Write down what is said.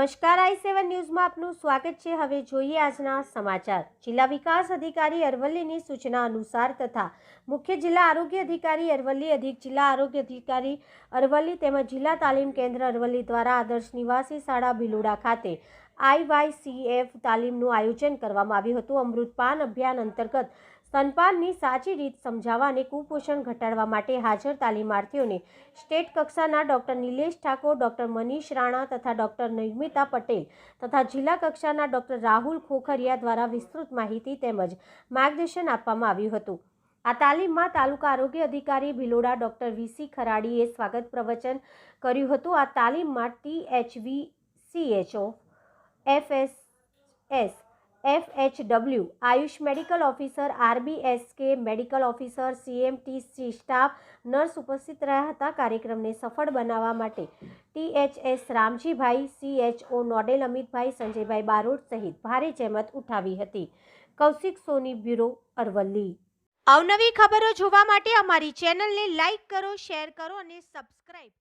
નમસ્કાર, i7 ન્યૂઝમાં આપનું સ્વાગત છે। હવે જોઈએ આજના સમાચાર। જિલ્લા વિકાસ અધિકારી અરવલ્લીની સૂચના અનુસાર તથા મુખ્ય જિલ્લા આરોગ્ય અધિકારી અરવલ્લી, અધિક જિલ્લા આરોગ્ય અધિકારી અરવલ્લી તેમજ જિલ્લા તાલીમ કેન્દ્ર અરવલ્લી દ્વારા આદર્શ નિવાસી શાળા ભિલોડા ખાતે IYCF તાલીમનું આયોજન કરવામાં આવ્યું હતું। અમૃતપાન અભિયાન અંતર્ગત સ્તનપાનની સાચી રીત સમજાવવા અને કુપોષણ ઘટાડવા માટે હાજર તાલીમાર્થીઓને સ્ટેટ કક્ષાના ડૉક્ટર નિલેશ ઠાકોર, ડૉક્ટર મનીષ રાણા તથા ડૉક્ટર નિર્મિતા પટેલ તથા જિલ્લા કક્ષાના ડૉક્ટર રાહુલ ખોખરિયા દ્વારા વિસ્તૃત માહિતી તેમજ માર્ગદર્શન આપવામાં આવ્યું હતું। આ તાલીમમાં તાલુકા આરોગ્ય અધિકારી ભિલોડા ડૉક્ટર VC ખરાડીએ સ્વાગત પ્રવચન કર્યું હતું। આ તાલીમમાં THVCHO, FSS, FHW, AYUSH medical officer, RBSK medical officer, CMTC staff, nurse ઉપસ્થિત રહ્યા હતા। કાર્યક્રમને સફળ બનાવવા માટે THS રામજીભાઈ, CHO નોડેલ અમિતભાઈ, સંજયભાઈ બારોટ સહિત ભારે જહેમત ઉઠાવી હતી। કૌશિક સોની, બ્યુરો, અરવલ્લી। અવનવી ખબરો જોવા માટે અમારી ચેનલને લાઇક કરો, શેર કરો અને સબસ્ક્રાઇબ